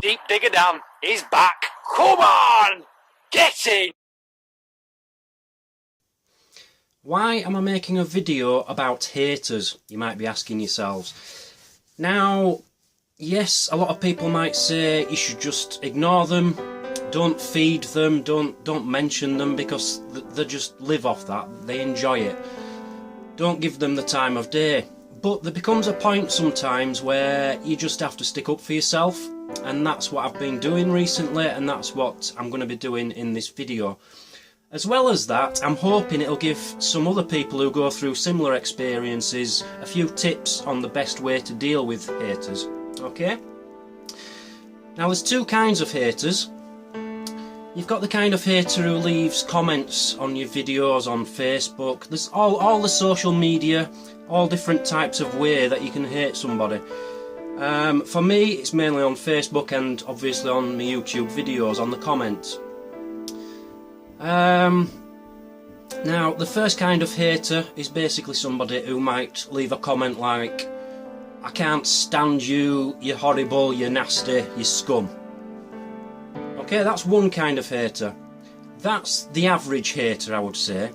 Deep Digger Dan is back. Come on! Get in! Why am I making a video about haters, you might be asking yourselves. Now, yes, a lot of people might say you should just ignore them, don't feed them, don't mention them, because they just live off that, they enjoy it. Don't give them the time of day. But there becomes a point sometimes where you just have to stick up for yourself, and that's what I've been doing recently, and that's what I'm going to be doing in this video. As well as that, I'm hoping it'll give some other people who go through similar experiences a few tips on the best way to deal with haters. Okay? Now there's two kinds of haters. You've got the kind of hater who leaves comments on your videos on Facebook. There's all the social media, all different types of way that you can hate somebody. For me, it's mainly on Facebook and obviously on my YouTube videos, on the comments. Now, the first kind of hater is basically somebody who might leave a comment like, "I can't stand you, you're horrible, you're nasty, you're scum." Okay, that's one kind of hater. That's the average hater, I would say.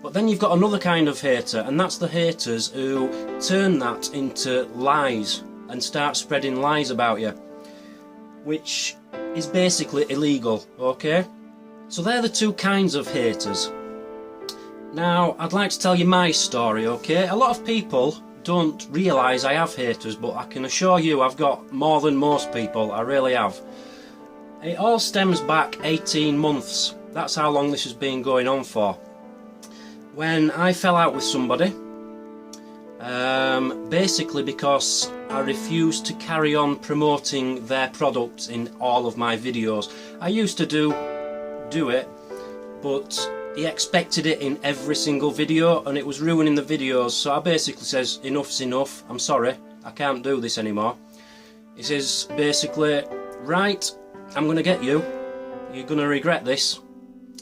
But then you've got another kind of hater, and that's the haters who turn that into lies and start spreading lies about you, which is basically illegal, okay? So they're the two kinds of haters. Now, I'd like to tell you my story, okay? A lot of people don't realise I have haters, but I can assure you I've got more than most people, I really have. It all stems back 18 months. That's how long this has been going on for. When I fell out with somebody, basically because I refused to carry on promoting their products in all of my videos. I used to do it, but he expected it in every single video and it was ruining the videos, so I basically says, enough's enough, I'm sorry, I can't do this anymore. He says basically, right, I'm gonna get you, you're gonna regret this.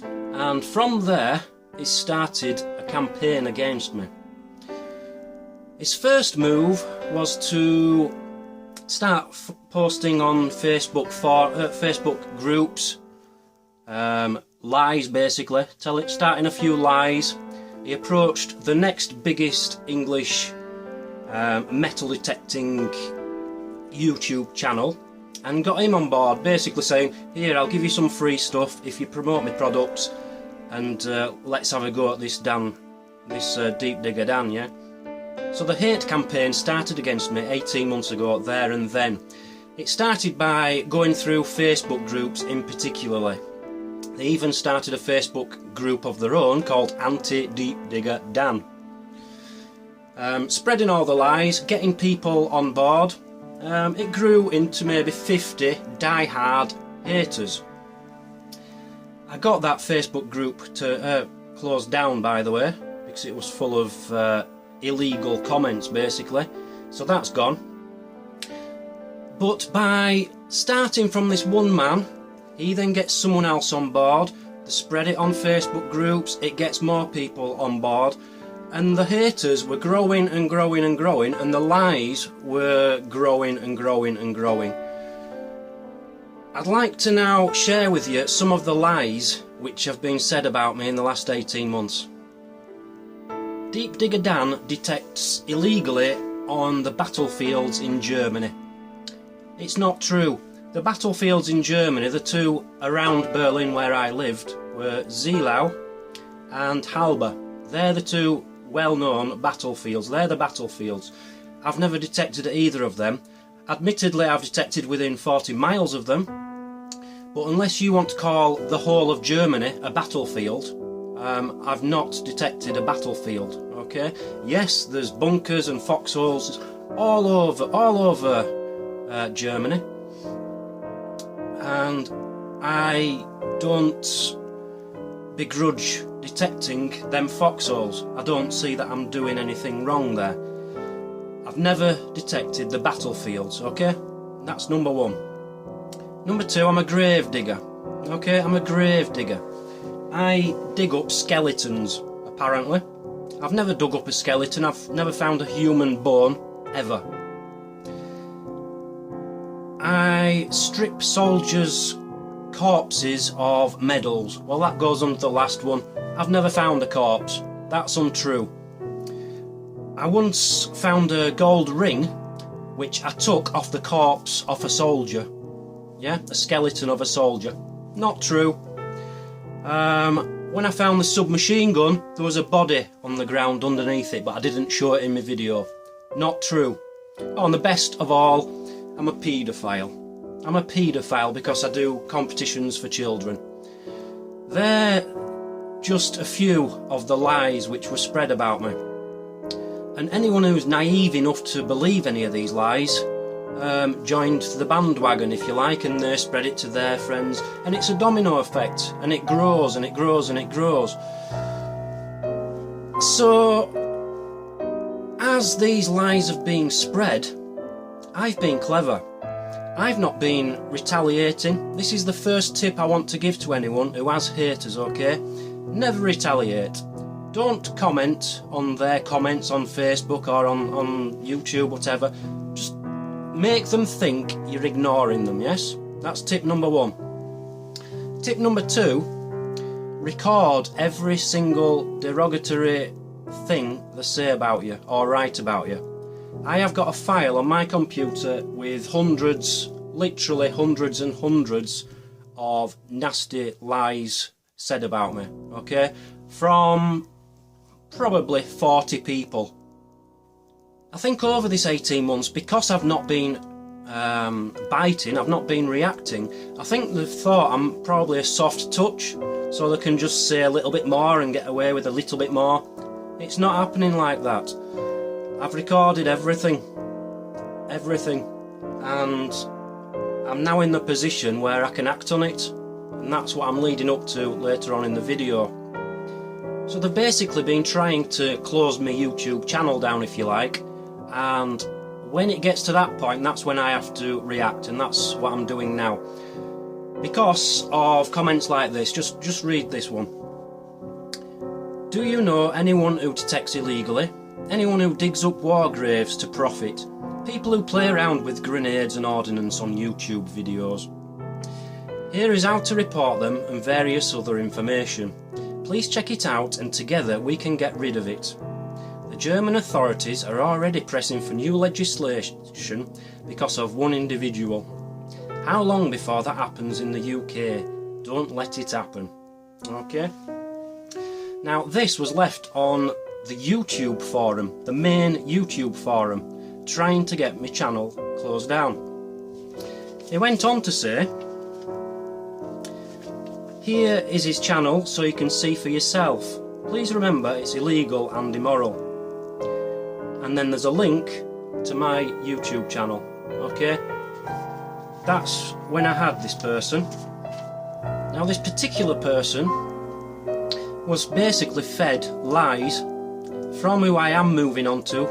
And from there, he started a campaign against me. His first move was to start posting on Facebook Facebook groups, lies basically, starting a few lies. He approached the next biggest English metal detecting YouTube channel and got him on board, basically saying, "Here, I'll give you some free stuff if you promote my products, and let's have a go at this Dan, this Deep Digger Dan, yeah?" So the hate campaign started against me 18 months ago, there and then. It started by going through Facebook groups in particularly. They even started a Facebook group of their own called Anti-Deep Digger Dan. Spreading all the lies, getting people on board. It grew into maybe 50 die-hard haters. I got that Facebook group to close down, by the way, because it was full of illegal comments basically, so that's gone. But by starting from this one man, he then gets someone else on board, they spread it on Facebook groups, it gets more people on board, and the haters were growing and growing and growing, and the lies were growing and growing and growing. I'd like to now share with you some of the lies which have been said about me in the last 18 months. Deep Digger Dan detects illegally on the battlefields in Germany. It's not true. The battlefields in Germany, the two around Berlin where I lived, were Zielau and Halbe. They're the two well-known battlefields. They're the battlefields. I've never detected either of them. Admittedly, I've detected within 40 miles of them, but unless you want to call the whole of Germany a battlefield, I've not detected a battlefield, okay? Yes, there's bunkers and foxholes all over Germany, and I don't begrudge detecting them foxholes. I don't see that I'm doing anything wrong there. I've never detected the battlefields, okay? That's number one. Number two, I'm a grave digger, okay? I'm a grave digger. I dig up skeletons, apparently. I've never dug up a skeleton, I've never found a human bone, ever. I strip soldiers' corpses of medals. Well, that goes under the last one. I've never found a corpse. That's untrue. I once found a gold ring which I took off the corpse of a soldier. Yeah, a skeleton of a soldier. Not true. When I found the submachine gun, there was a body on the ground underneath it, but I didn't show it in my video. Not true. Oh, and the best of all, I'm a paedophile. I'm a paedophile because I do competitions for children. They're just a few of the lies which were spread about me. And anyone who's naive enough to believe any of these lies joined the bandwagon, if you like, and they spread it to their friends, and it's a domino effect, and it grows and it grows and it grows. So as these lies have been spread, I've been clever. I've not been retaliating. This is the first tip I want to give to anyone who has haters, okay? Never retaliate. Don't comment on their comments on Facebook or on YouTube, whatever. Just make them think you're ignoring them, yes? That's tip number 1. Tip number 2, record every single derogatory thing they say about you or write about you. I have got a file on my computer with hundreds, literally hundreds and hundreds of nasty lies said about me, okay? From probably 40 people. I think over this 18 months, because I've not been biting, I've not been reacting, I think they've thought I'm probably a soft touch, so they can just say a little bit more and get away with a little bit more. It's not happening like that. I've recorded everything, and I'm now in the position where I can act on it, and that's what I'm leading up to later on in the video. So they've basically been trying to close my YouTube channel down, if you like, and when it gets to that point, that's when I have to react, and that's what I'm doing now. Because of comments like this, just read this one. Do you know anyone who detects illegally? Anyone who digs up war graves to profit? People who play around with grenades and ordnance on YouTube videos? Here is how to report them and various other information. Please check it out and together we can get rid of it. The German authorities are already pressing for new legislation because of one individual. How long before that happens in the UK? Don't let it happen. Okay? Now this was left on the YouTube forum, the main YouTube forum, trying to get my channel closed down. He went on to say, here is his channel so you can see for yourself. Please remember it's illegal and immoral. And then there's a link to my YouTube channel, okay? That's when I had this person. Now this particular person was basically fed lies from who I am moving on to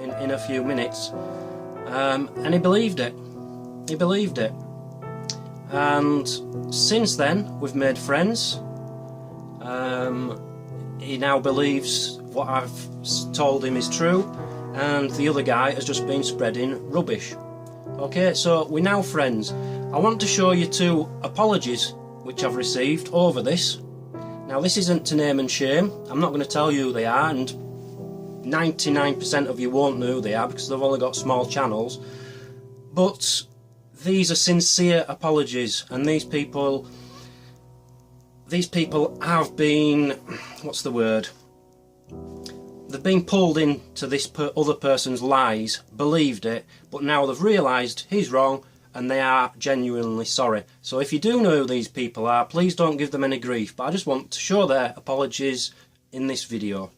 in a few minutes, and he believed it. He believed it. And since then we've made friends. He now believes what I've told him is true, and the other guy has just been spreading rubbish. Okay, so we're now friends. I want to show you 2 apologies which I've received over this. Now this isn't to name and shame. I'm not going to tell you who they are, and 99% of you won't know who they are because they've only got small channels. But these are sincere apologies, and these people have been, what's the word? They've been pulled into this other person's lies, believed it, but now they've realised he's wrong and they are genuinely sorry. So if you do know who these people are, please don't give them any grief, but I just want to show their apologies in this video.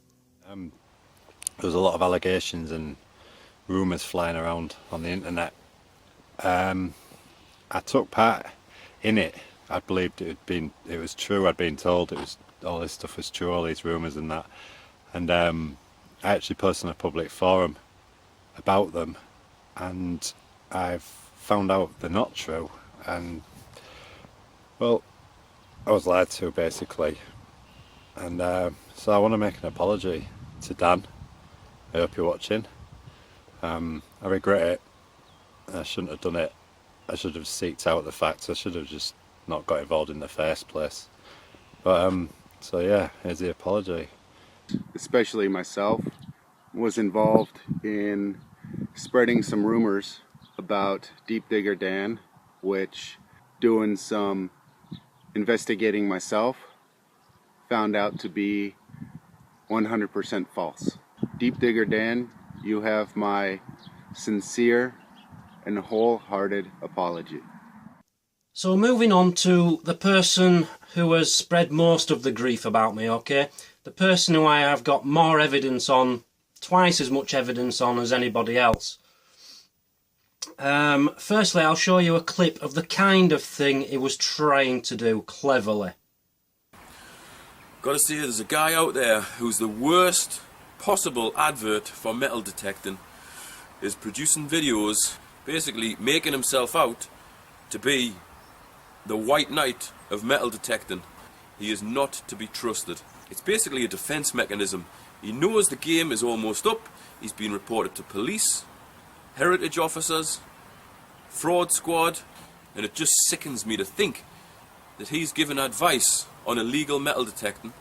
There was a lot of allegations and rumours flying around on the internet. I took part in it. I believed it was true. I'd been told all this stuff was true, all these rumours and that. And I actually posted on a public forum about them, and I've found out they're not true. And well, I was lied to basically. And so I want to make an apology to Dan. I hope you're watching. I regret it. I shouldn't have done it. I should have seeked out the facts. I should have just not got involved in the first place. But so yeah, here's the apology. Especially myself, was involved in spreading some rumors about Deep Digger Dan, which, doing some investigating myself, found out to be 100% false. Deep Digger Dan, you have my sincere and wholehearted apology. So moving on to the person who has spread most of the grief about me, okay? The person who I have got more evidence on, twice as much evidence on as anybody else. Firstly, I'll show you a clip of the kind of thing he was trying to do cleverly. Gotta say, there's a guy out there who's the worst possible advert for metal detecting, is producing videos, basically making himself out to be the White Knight of metal detecting. He is not to be trusted. It's basically a defence mechanism. He knows the game is almost up. He's been reported to police, heritage officers, fraud squad, and it just sickens me to think that he's given advice on illegal metal detecting.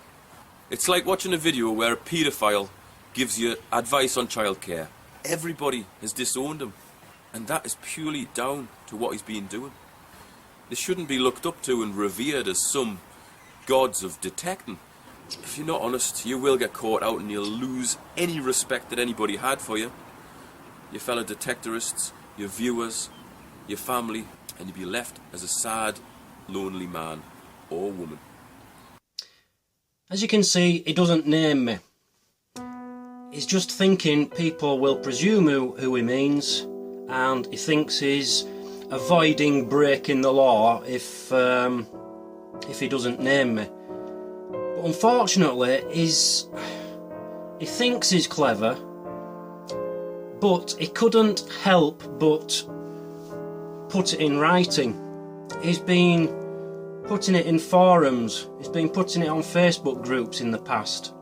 It's like watching a video where a paedophile gives you advice on childcare. Everybody has disowned him, and that is purely down to what he's been doing. They shouldn't be looked up to and revered as some gods of detecting. If you're not honest, you will get caught out and you'll lose any respect that anybody had for you. Your fellow detectorists, your viewers, your family, and you'll be left as a sad, lonely man or woman. As you can see, he doesn't name me. He's just thinking people will presume who he means, and he thinks he's avoiding breaking the law if he doesn't name me. But unfortunately, he thinks he's clever, but he couldn't help but put it in writing. He's been putting it in forums, he's been putting it on Facebook groups in the past.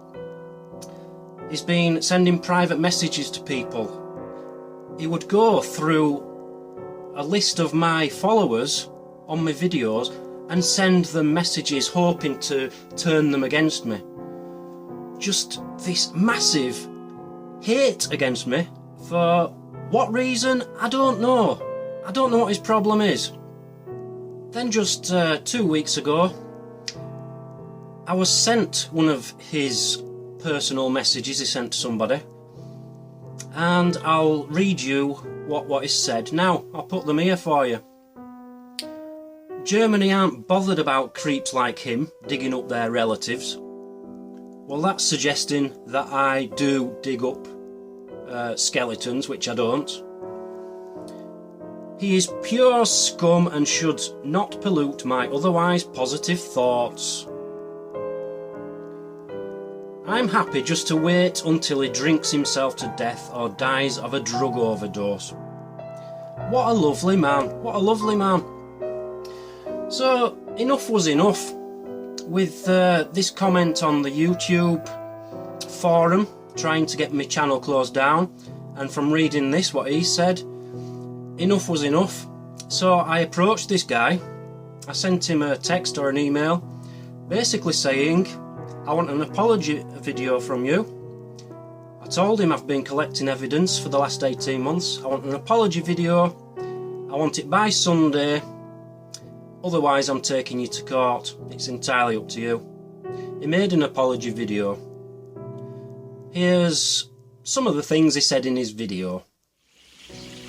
He's been sending private messages to people. He would go through a list of my followers on my videos and send them messages hoping to turn them against me. Just this massive hate against me. For what reason? I don't know. I don't know what his problem is. Then just 2 weeks ago, I was sent one of his personal messages he sent to somebody, and I'll read you what is said. Now, I'll put them here for you. Germany aren't bothered about creeps like him digging up their relatives. Well, that's suggesting that I do dig up skeletons, which I don't. He is pure scum and should not pollute my otherwise positive thoughts. I'm happy just to wait until he drinks himself to death or dies of a drug overdose. What a lovely man, what a lovely man. So, enough was enough with this comment on the YouTube forum trying to get my channel closed down, and from reading this, what he said, enough was enough. So I approached this guy, I sent him a text or an email basically saying, I want an apology video from you. I told him I've been collecting evidence for the last 18 months. I want an apology video. I want it by Sunday. Otherwise I'm taking you to court. It's entirely up to you. He made an apology video. Here's some of the things he said in his video.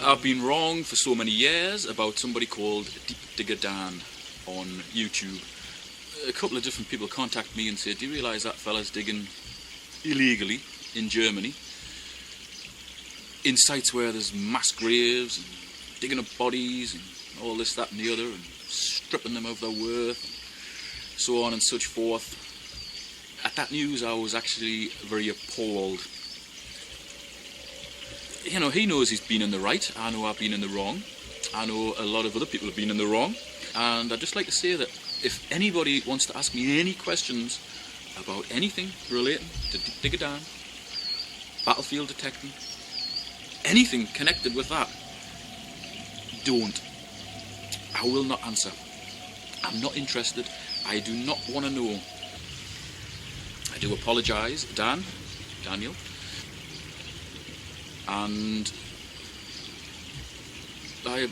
I've been wrong for so many years about somebody called Deep Digger Dan on YouTube. A couple of different people contact me and say, do you realise that fella's digging illegally in Germany in sites where there's mass graves and digging up bodies and all this, that and the other, and stripping them of their worth and so on and such forth. At that news I was actually very appalled. You know, he knows he's been in the right. I know I've been in the wrong. I know a lot of other people have been in the wrong. And I'd just like to say that if anybody wants to ask me any questions about anything relating to Digger Dan, battlefield detecting, anything connected with that, don't. I will not answer. I'm not interested. I do not want to know. I do apologise, Daniel, and I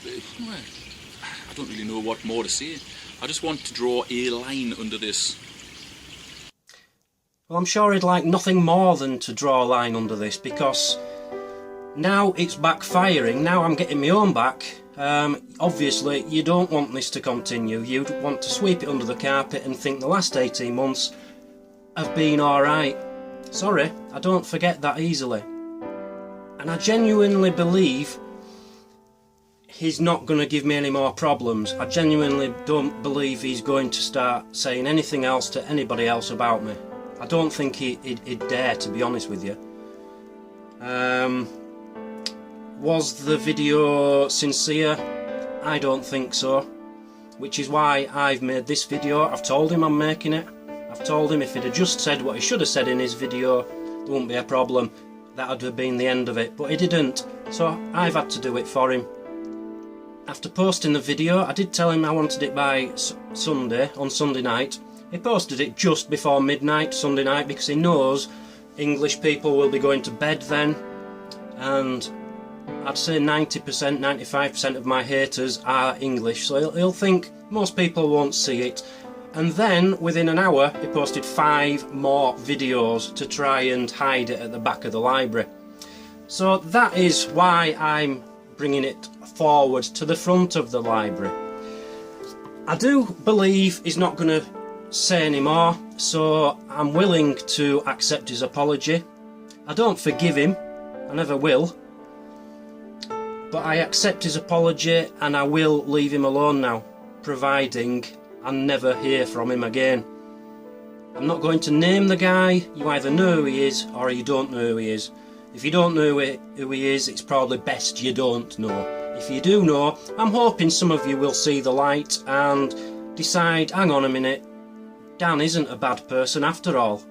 don't really know what more to say. I just want to draw a line under this. Well, I'm sure he'd like nothing more than to draw a line under this, because now it's backfiring. Now I'm getting my own back. Obviously, you don't want this to continue. You'd want to sweep it under the carpet and think the last 18 months have been alright. Sorry, I don't forget that easily. And I genuinely believe he's not going to give me any more problems. I genuinely don't believe he's going to start saying anything else to anybody else about me. I don't think he'd dare, to be honest with you. Was the video sincere? I don't think so. Which is why I've made this video. I've told him I'm making it. I've told him if he'd have just said what he should have said in his video, there wouldn't be a problem. That would have been the end of it. But he didn't. So I've had to do it for him. After posting the video, I did tell him I wanted it by Sunday, on Sunday night. He posted it just before midnight Sunday night because he knows English people will be going to bed then, and I'd say 90%, 95% of my haters are English, so he'll think most people won't see it. And then within an hour he posted 5 more videos to try and hide it at the back of the library. So that is why I'm bringing it forward to the front of the library. I do believe he's not going to say any more, so I'm willing to accept his apology. I don't forgive him, I never will, but I accept his apology and I will leave him alone now, providing I never hear from him again. I'm not going to name the guy. You either know who he is or you don't know who he is. If you don't know who he is, it's probably best you don't know. If you do know, I'm hoping some of you will see the light and decide, hang on a minute, Dan isn't a bad person after all,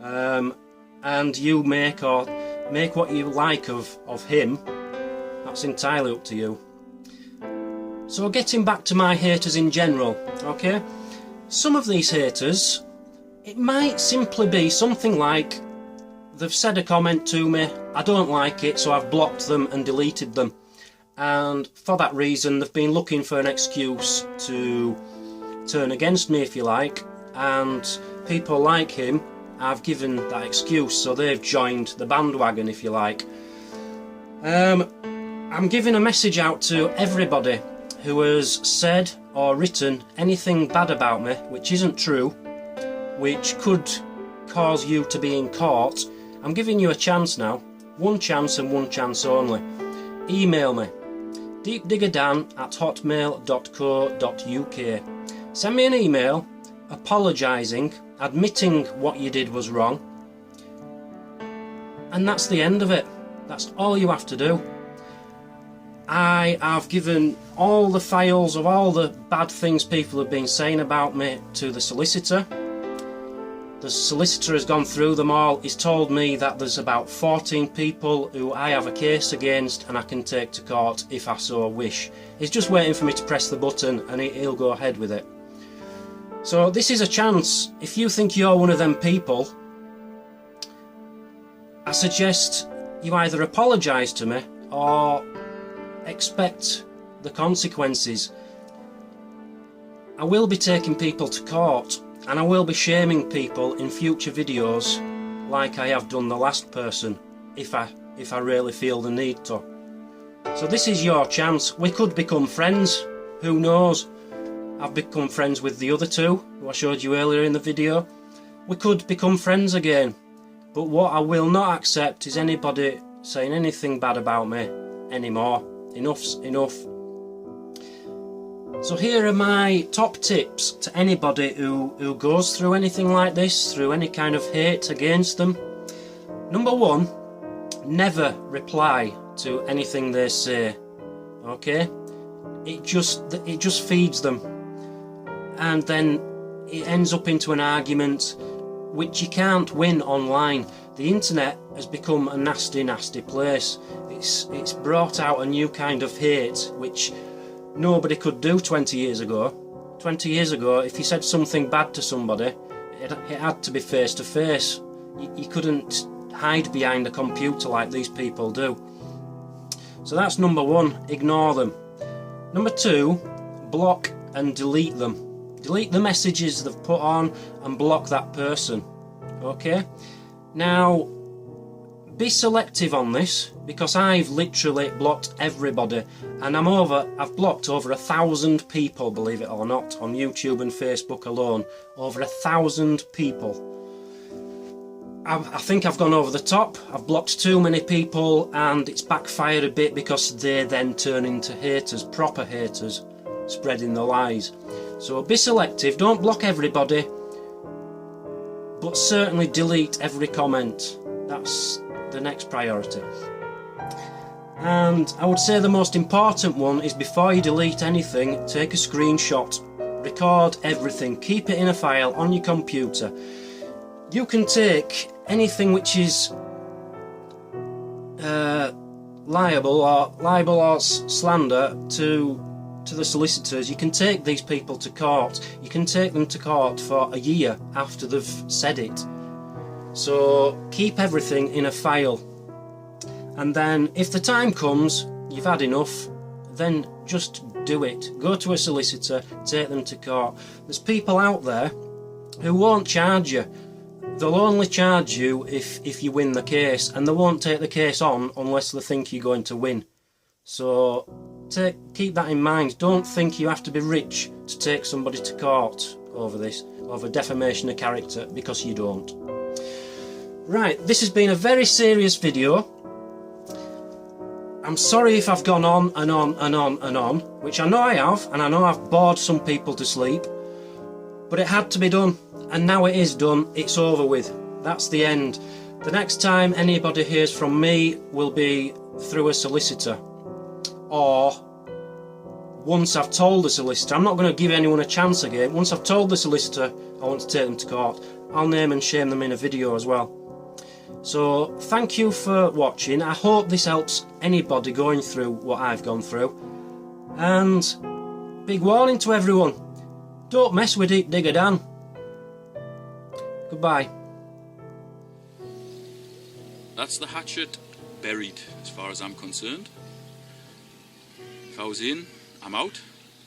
and you make what you like of him. That's entirely up to you. So getting back to my haters in general, okay? Some of these haters, it might simply be something like they've said a comment to me, I don't like it, so I've blocked them and deleted them, and for that reason they've been looking for an excuse to turn against me, if you like. And people like him have given that excuse, so they've joined the bandwagon, if you like. I'm giving a message out to everybody who has said or written anything bad about me, which isn't true, which could cause you to be in court. I'm giving you a chance now, one chance and one chance only. Email me, deepdiggerdan@hotmail.co.uk. Send me an email apologising, admitting what you did was wrong, and that's the end of it. That's all you have to do. I have given all the files of all the bad things people have been saying about me to the solicitor. The solicitor has gone through them all. He's told me that there's about 14 people who I have a case against and I can take to court if I so wish. He's just waiting for me to press the button and he'll go ahead with it. So this is a chance. If you think you're one of them people, I suggest you either apologise to me or expect the consequences. I will be taking people to court and I will be shaming people in future videos like I have done the last person if I really feel the need to. So this is your chance. We could become friends, who knows? I've become friends with the other two who I showed you earlier in the video. We could become friends again. But what I will not accept is anybody saying anything bad about me anymore. Enough's enough. So here are my top tips to anybody who goes through anything like this, through any kind of hate against them. Number 1, never reply to anything they say. Okay? It just feeds them. And then it ends up into an argument which you can't win online. The internet has become a nasty, nasty place. It's brought out a new kind of hate which nobody could do 20 years ago. 20 years ago, if you said something bad to somebody, it had to be face to face. You couldn't hide behind a computer like these people do. So that's number one, ignore them. Number two, block and delete them. Delete the messages they've put on and block that person. Okay? Now, be selective on this, because I've literally blocked everybody, and I've blocked over 1,000 people, believe it or not, on YouTube and Facebook alone. Over 1,000 people. I think I've gone over the top. I've blocked too many people, and it's backfired a bit because they then turn into haters, proper haters, spreading the lies. So be selective, don't block everybody, but certainly delete every comment. That's the next priority. And I would say the most important one is, before you delete anything, take a screenshot, record everything, keep it in a file on your computer. You can take anything which is libel or slander to the solicitors. You can take these people to court. You can take them to court for a year after they've said it. So keep everything in a file, and then if the time comes, you've had enough, then just do it. Go to a solicitor, take them to court. There's people out there who won't charge you. They'll only charge you if you win the case, and they won't take the case on unless they think you're going to win. So keep that in mind. Don't think you have to be rich to take somebody to court over this, over defamation of character, because you don't. Right, this has been a very serious video. I'm sorry if I've gone on and on and on and on, which I know I have, and I know I've bored some people to sleep, but it had to be done, and now it is done. It's over with. That's the end. The next time anybody hears from me will be through a solicitor, or once I've told the solicitor. I'm not going to give anyone a chance again. Once I've told the solicitor I want to take them to court, I'll name and shame them in a video as well. So thank you for watching. I hope this helps anybody going through what I've gone through. And big warning to everyone, don't mess with Deep Digger Dan. Goodbye. That's the hatchet buried, as far as I'm concerned. If I was in, I'm out.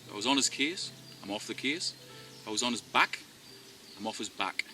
If I was on his case, I'm off the case. If I was on his back, I'm off his back.